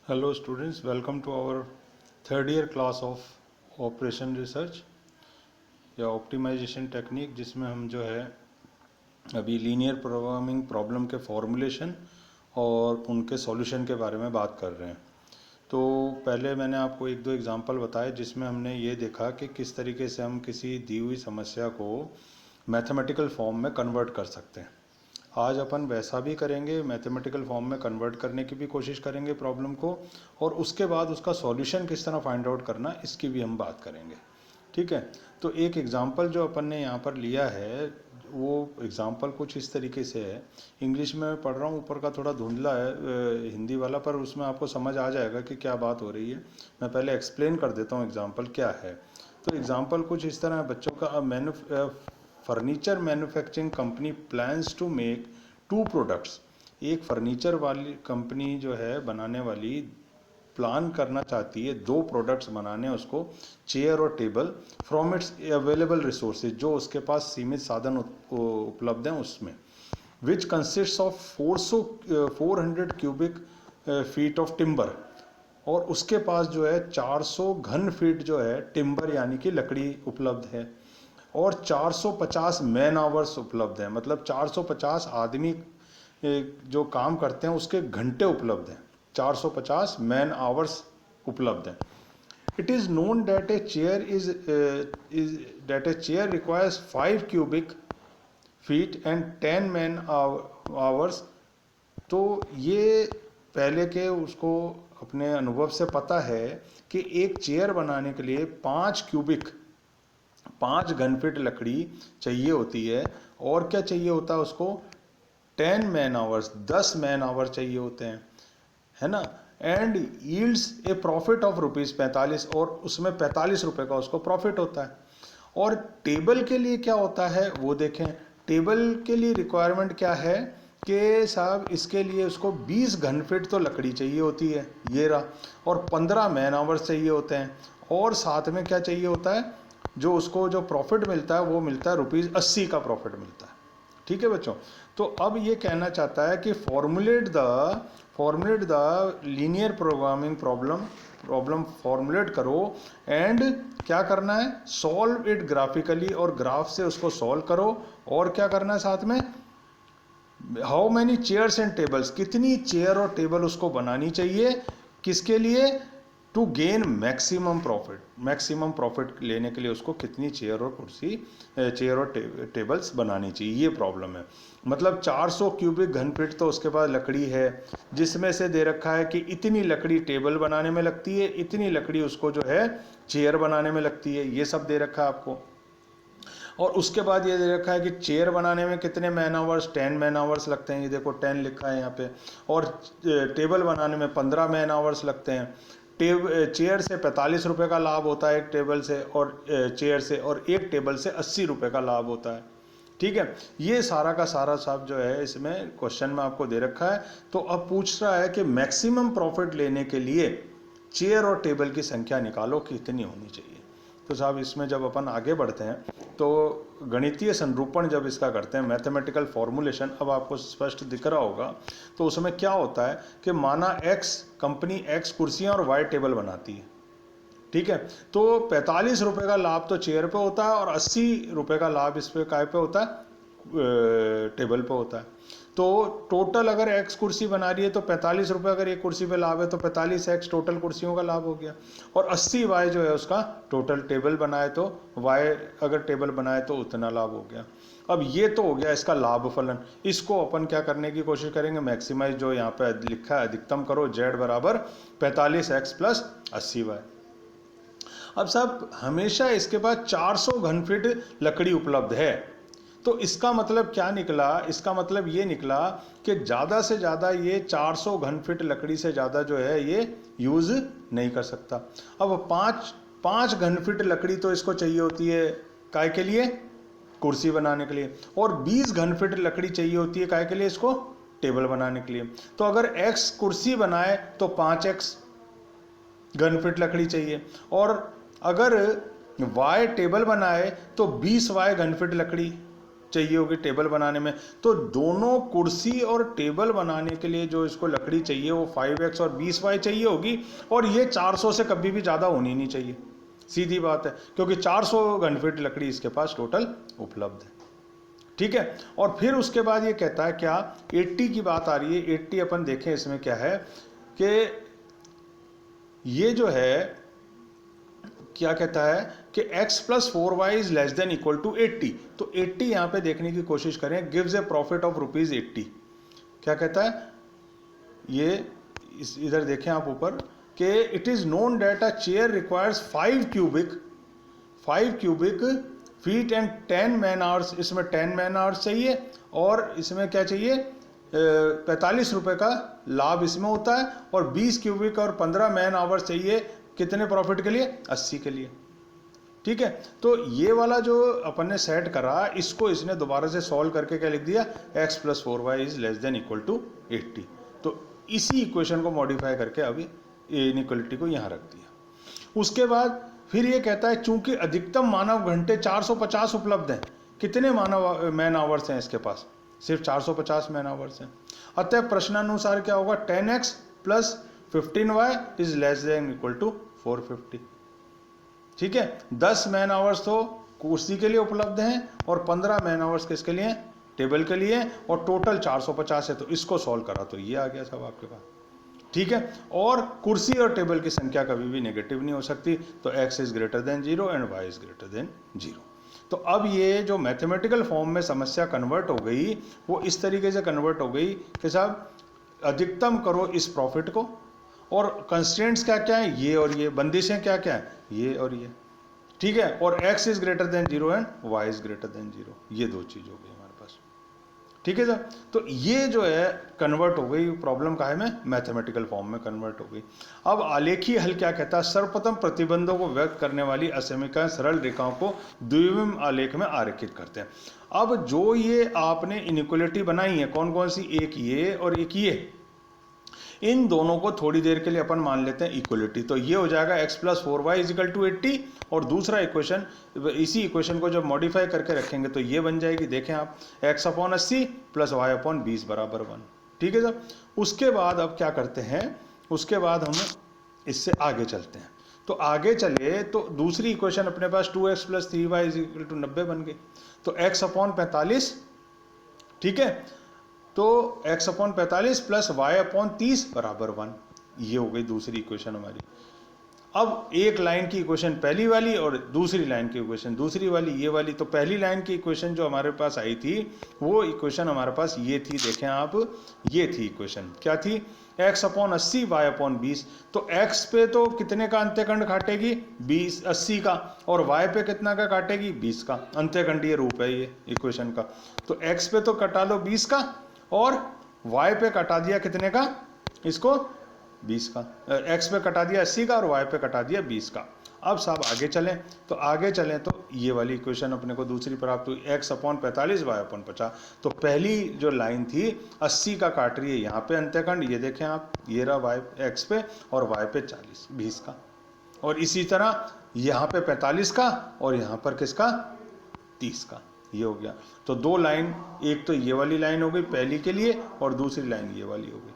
Hello students, welcome to our third year class of operation research या optimisation technique, जिसमें हम जो है अभी लीनियर प्रोग्रामिंग प्रॉब्लम के फॉर्मुलेशन और उनके सॉल्यूशन के बारे में बात कर रहे हैं। तो पहले मैंने आपको एक दो एग्जांपल बताए जिसमें हमने ये देखा कि किस तरीके से हम किसी दी हुई समस्या को मैथमेटिकल फॉर्म में कन्वर्ट कर सकते हैं। आज अपन वैसा भी करेंगे, मैथमेटिकल फॉर्म में कन्वर्ट करने की भी कोशिश करेंगे प्रॉब्लम को, और उसके बाद उसका सॉल्यूशन किस तरह फाइंड आउट करना इसकी भी हम बात करेंगे। ठीक है, तो एक एग्जांपल जो अपन ने यहाँ पर लिया है वो एग्जांपल कुछ इस तरीके से है। इंग्लिश में पढ़ रहा हूँ, ऊपर का थोड़ा धुंधला है हिंदी वाला, पर उसमें आपको समझ आ जाएगा कि क्या बात हो रही है। मैं पहले एक्सप्लेन कर देता हूँ एग्जाम्पल क्या है। तो एग्जाम्पल कुछ इस तरह है, बच्चों का furniture manufacturing company plans to make two products. एक फर्नीचर वाली कंपनी जो है बनाने वाली प्लान करना चाहती है दो प्रोडक्ट्स बनाने, उसको चेयर और table, from its available resources, जो उसके पास सीमित साधन उपलब्ध हैं उसमें, which consist of 400 cubic feet of timber, और उसके पास जो है 400 घन फीट जो है टिम्बर यानी कि लकड़ी उपलब्ध है, और 450 मैन आवर्स उपलब्ध हैं, मतलब 450 आदमी जो काम करते हैं उसके घंटे उपलब्ध हैं, 450 मैन आवर्स उपलब्ध हैं। It is known that a chair requires 5 cubic feet and 10 man hours. तो ये पहले के उसको अपने अनुभव से पता है कि एक चेयर बनाने के लिए 5 घन फीट लकड़ी चाहिए होती है, और क्या चाहिए होता है उसको 10 मैन आवर्स, 10 मैन आवर चाहिए होते हैं, है ना। And yields A profit of ₹45, और उसमें 45 रुपए का उसको प्रॉफिट होता है। और टेबल के लिए क्या होता है वो देखें। टेबल के लिए रिक्वायरमेंट क्या है कि साहब इसके लिए उसको 20 घन फीट तो लकड़ी चाहिए होती है, ये रहा, और 15 मैन आवर्स चाहिए होते हैं, और साथ में क्या चाहिए होता है, जो उसको जो प्रॉफिट मिलता है वो मिलता है ₹80 का प्रॉफिट मिलता है। ठीक है बच्चों, तो अब ये कहना चाहता है कि formulate the linear programming problem formulate करो, एंड क्या करना है, सॉल्व इट ग्राफिकली, और ग्राफ से उसको सॉल्व करो, और क्या करना है साथ में, how many chairs and tables, कितनी चेयर और टेबल उसको बनानी चाहिए, किसके लिए, टू गेन मैक्सिमम प्रॉफिट लेने के लिए उसको कितनी चेयर और टेबल्स बनानी चाहिए, ये प्रॉब्लम है। मतलब 400 क्यूबिक घन फीट तो उसके पास लकड़ी है, जिसमें से दे रखा है कि इतनी लकड़ी टेबल बनाने में लगती है, इतनी लकड़ी उसको जो है चेयर बनाने में लगती है, ये सब दे रखा है आपको। और उसके बाद ये दे रखा है कि चेयर बनाने में कितने मैन आवर्स, 10 मैन आवर्स लगते हैं, ये देखो 10 लिखा है यहाँ पे, और टेबल बनाने में 15 मैन आवर्स लगते हैं। चेयर से 45 रुपये का लाभ होता है एक टेबल से, और चेयर से, और एक टेबल से 80 रुपये का लाभ होता है। ठीक है, ये सारा का सारा सब जो है इसमें क्वेश्चन में आपको दे रखा है। तो अब पूछ रहा है कि मैक्सिमम प्रॉफिट लेने के लिए चेयर और टेबल की संख्या निकालो कि कितनी होनी चाहिए। तो साहब इसमें जब अपन आगे बढ़ते हैं तो गणितीय संरूपण जब इसका करते हैं, मैथमेटिकल फॉर्मुलेशन, अब आपको स्पष्ट दिख रहा होगा, तो उसमें क्या होता है कि माना कंपनी एक्स कुर्सियां और वाई टेबल बनाती है। ठीक है, तो 45 रुपए का लाभ तो चेयर पे होता है, और 80 रुपए का लाभ इस पे काय पे होता है, टेबल पे होता है। तो टोटल अगर एक्स कुर्सी बना रही है तो 45 रुपये अगर एक कुर्सी पे लाभ है तो 45x टोटल कुर्सियों का लाभ हो गया, और 80 वाई जो है उसका टोटल टेबल बनाए तो वाई अगर टेबल बनाए तो उतना लाभ हो गया। अब ये तो हो गया इसका लाभ फलन, इसको अपन क्या करने की कोशिश करेंगे, मैक्सिमाइज जो यहाँ पे लिखा है अधिकतम करो, z बराबर 45x प्लस 80y। अब साहब हमेशा इसके पास 400 घन फीट लकड़ी उपलब्ध है, तो इसका मतलब क्या निकला, इसका मतलब ये निकला कि ज़्यादा से ज़्यादा ये 400 घन फीट लकड़ी से ज़्यादा जो है ये यूज़ नहीं कर सकता। अब 5 घन फीट लकड़ी तो इसको चाहिए होती है काय के लिए, कुर्सी बनाने के लिए, और 20 घन फीट लकड़ी चाहिए होती है काय के लिए, इसको टेबल बनाने के लिए। तो अगर x कुर्सी बनाए तो 5x घन फीट लकड़ी चाहिए, और अगर y टेबल बनाए तो 20y घन फीट लकड़ी चाहिए होगी टेबल बनाने में। तो दोनों कुर्सी और टेबल बनाने के लिए जो इसको लकड़ी चाहिए वो 5x और 20y चाहिए होगी, और ये 400 से कभी भी ज़्यादा होनी नहीं चाहिए, सीधी बात है, क्योंकि 400 घनफीट लकड़ी इसके पास टोटल उपलब्ध है। ठीक है, और फिर उसके बाद ये कहता है क्या, 80 की बात आ रही है। 80 अपन देखें इसमें क्या है कि ये जो है क्या कहता है कि x + 4y is less than equal to 80। तो 80 यहाँ पे देखने की कोशिश करें, गिव्स ए प्रॉफिट ऑफ ₹80। क्या कहता है ये, इधर देखें आप ऊपर कि it is known that a chair requires 5 cubic feet and 10 man hours. इसमें 10 मैन आवर्स चाहिए, और इसमें क्या चाहिए, 45 रुपए का लाभ इसमें होता है, और 20 क्यूबिक और 15 मैन आवर्स चाहिए कितने प्रॉफिट के लिए, 80 के लिए। ठीक है, तो ये वाला जो अपन ने सेट करा, इसको इसने दोबारा से सॉल्व करके क्या लिख दिया, x + 4y is less than equal to 80। तो इसी इक्वेशन को मॉडिफाई करके अभी इनइक्वलिटी को यहाँ रख दिया। उसके बाद फिर ये कहता है चूंकि अधिकतम मानव घंटे 450 उपलब्ध हैं, कितने मानव मैन आवर्स हैं इसके पास, सिर्फ 450 मैन आवर्स हैं। अतः प्रश्नानुसार क्या होगा, 10x + 15y is less than equal to 450। ठीक है, 10 मैन आवर्स तो कुर्सी के लिए उपलब्ध हैं, और 15 मैन आवर्स किसके लिए, टेबल के लिए, और टोटल 450 है। तो इसको सॉल्व करा तो ये आ गया सब आपके पास। ठीक है, और कुर्सी और टेबल की संख्या कभी भी नेगेटिव नहीं हो सकती, तो x is greater than 0 and y is greater than 0। तो अब ये जो मैथमेटिकल फॉर्म में समस्या कन्वर्ट हो गई, वो इस तरीके से कन्वर्ट हो गई कि साहब अधिकतम करो इस प्रॉफिट को, और कंस्ट्रेंट्स क्या क्या है, ये और ये, बंदिशें क्या क्या है, ये और ये। ठीक है, और x is greater than 0 and y is greater than 0, ये दो चीज हो गई हमारे पास। ठीक है सर, तो ये जो है कन्वर्ट हो गई प्रॉब्लम का है में मैथमेटिकल फॉर्म में कन्वर्ट हो गई। अब आलेखीय हल क्या कहता है, सर्वप्रथम प्रतिबंधों को व्यक्त करने वाली असमीकरण सरल रेखाओं को द्विविम आलेख में आरेखित करते हैं। अब जो ये आपने इनइक्वलिटी बनाई है, कौन कौन सी, एक ये और एक ये, इन दोनों को थोड़ी देर के लिए अपन मान लेते हैं इक्वलिटी। तो ये हो जाएगा x + 4y इक्वल टू 80, और दूसरा इक्वेशन, इसी इक्वेशन को जब मॉडिफाई करके रखेंगे तो ये बन जाएगी, देखें आप, x/80 + y/20 = 1। ठीक है सर, उसके बाद अब क्या करते हैं, उसके बाद हम इससे आगे चलते हैं। तो आगे चले तो दूसरी इक्वेशन अपने पास 2x + 3y इक्वल टू 90 बन गई। तो x/45, ठीक है, तो x/45 + y/30 = 1। ये हो गई दूसरी इक्वेशन हमारी। अब एक लाइन की इक्वेशन पहली वाली, और दूसरी लाइन की इक्वेशन दूसरी वाली, ये वाली। तो पहली लाइन की इक्वेशन जो हमारे पास आई थी, वो इक्वेशन हमारे पास ये थी, देखें आप, ये थी इक्वेशन, क्या थी, x/80 y/20। तो x पे तो कितने का अंत्यखंड काटेगी, 80 का, और y पे कितना का काटेगी, 20 का। अंत्यखंडीय रूप है ये इक्वेशन का। तो x पे तो कटा लो 20 का, और y पे कटा दिया कितने का, इसको 20 का, x पे कटा दिया 80 का, और y पे कटा दिया 20 का। अब साहब आगे चलें, तो आगे चलें तो ये वाली इक्वेशन अपने को दूसरी प्राप्त हुई, x/45 y/50। तो पहली जो लाइन थी 80 का काट रही है यहाँ पे अंत्यखंड, ये देखें आप, ये रहा x पे, और y पे 20 का, और इसी तरह यहाँ पे 45 का, और यहाँ पर किसका, 30 का। ये हो गया। तो दो लाइन, एक तो ये वाली लाइन हो गई पहली के लिए, और दूसरी लाइन ये वाली हो गई।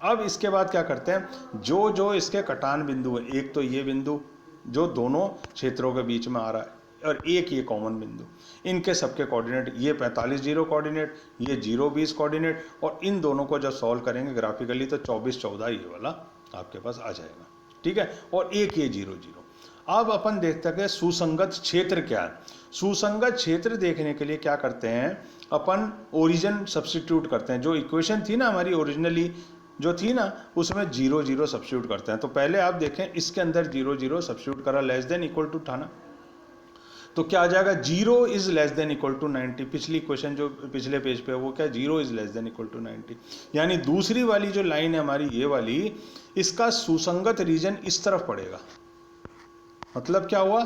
अब इसके बाद क्या करते हैं, जो जो इसके कटान बिंदु है, एक तो ये बिंदु जो दोनों क्षेत्रों के बीच में आ रहा है, और एक ये कॉमन बिंदु, इनके सबके कोऑर्डिनेट, ये 45 0 कोऑर्डिनेट, ये 0 20 कोऑर्डिनेट, और इन दोनों को जब सॉल्व करेंगे ग्राफिकली तो 24 14 ये वाला आपके पास आ जाएगा। ठीक है, और एक ये 0 0। अब अपन देखते हैं सुसंगत क्षेत्र क्या है। सुसंगत क्षेत्र देखने के लिए क्या करते हैं, अपन ओरिजिन सब्स्टिट्यूट करते हैं। जो इक्वेशन थी ना हमारी ओरिजिनली जो थी ना, उसमें 0 0 सब्स्टिट्यूट करते हैं। तो पहले आप देखें, इसके अंदर 0 0 सब्स्टिट्यूट करा, लेस देन इक्वल टू था ना, तो क्या आ जाएगा, 0 is less than equal to 90। पिछली क्वेश्चन जो पिछले पेज पे है वो क्या, 0 is less than equal to 90। यानी दूसरी वाली जो लाइन है हमारी, ये वाली, इसका सुसंगत रीजन इस तरफ पड़ेगा। मतलब क्या हुआ,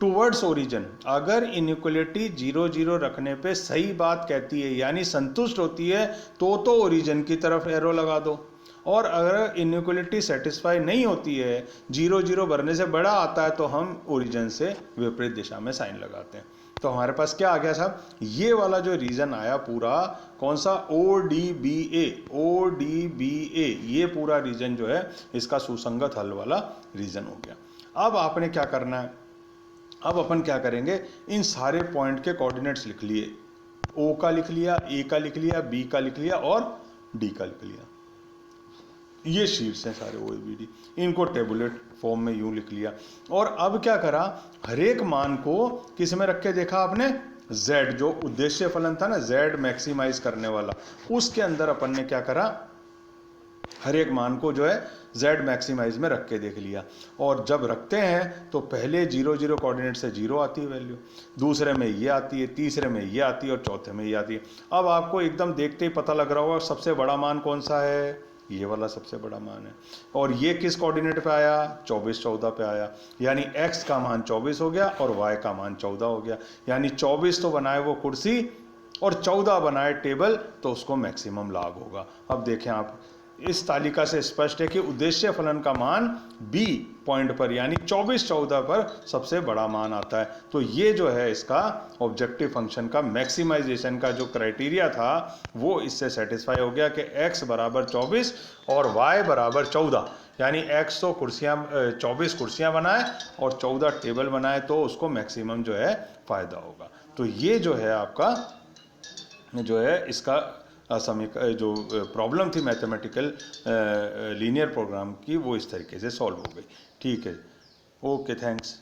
टूवर्ड्स ओरिजिन। अगर इनइक्वलिटी 0 0 रखने पे सही बात कहती है, यानी संतुष्ट होती है, तो ओरिजिन की तरफ एरो लगा दो। और अगर इनइक्वलिटी सेटिस्फाई नहीं होती है, 0 0 भरने से बड़ा आता है, तो हम ओरिजिन से विपरीत दिशा में साइन लगाते हैं। तो हमारे पास क्या आ गया साहब, ये वाला जो रीजन आया पूरा, कौन सा, ODBA, ODBA, ये पूरा रीजन जो है इसका सुसंगत हल वाला रीजन हो गया। अब आपने क्या करना है, अब अपन क्या करेंगे, इन सारे पॉइंट के कोऑर्डिनेट्स लिख लिए, O का लिख लिया, A का लिख लिया, B का लिख लिया और D का लिख लिया। ये शीट्स हैं सारे OABD, इनको टेबुलेट फॉर्म में यूं लिख लिया। और अब क्या करा, हर एक मान को किस में रख के देखा आपने, Z, जो उद्देश्य फलन था ना, Z मैक्सिमाइज करने वाला, उसके अंदर अपन ने क्या करा, हर एक मान को जो है Z मैक्सिमाइज में रख के देख लिया। और जब रखते हैं तो पहले 0 0 कोऑर्डिनेट से 0 आती है वैल्यू, दूसरे में ये आती है, तीसरे में ये आती है और चौथे में ये आती है। अब आपको एकदम देखते ही पता लग रहा होगा सबसे बड़ा मान कौन सा है, ये वाला सबसे बड़ा मान है। और ये किस कोऑर्डिनेट पे आया, 24 14 पे आया, यानी x का मान 24 हो गया और y का मान 14 हो गया। यानी 24 तो बनाए वो कुर्सी और 14 बनाए टेबल, तो उसको मैक्सिमम लाभ होगा। अब देखें आप, इस तालिका से स्पष्ट है कि उद्देश्य फलन का मान B पॉइंट पर यानी 24 14 पर सबसे बड़ा मान आता है। तो ये जो है इसका ऑब्जेक्टिव फंक्शन का मैक्सिमाइजेशन का जो क्राइटेरिया था वो इससे सेटिस्फाई हो गया कि x बराबर 24 और y बराबर 14, यानी x तो कुर्सियाँ 24 कुर्सियाँ बनाए और 14 टेबल बनाए, तो उसको मैक्सिमम जो है फायदा होगा। तो ये जो है आपका जो है इसका जो प्रॉब्लम थी मैथमेटिकल लीनियर प्रोग्राम की, वो इस तरीके से सॉल्व हो गई। ठीक है, ओके, थैंक्स।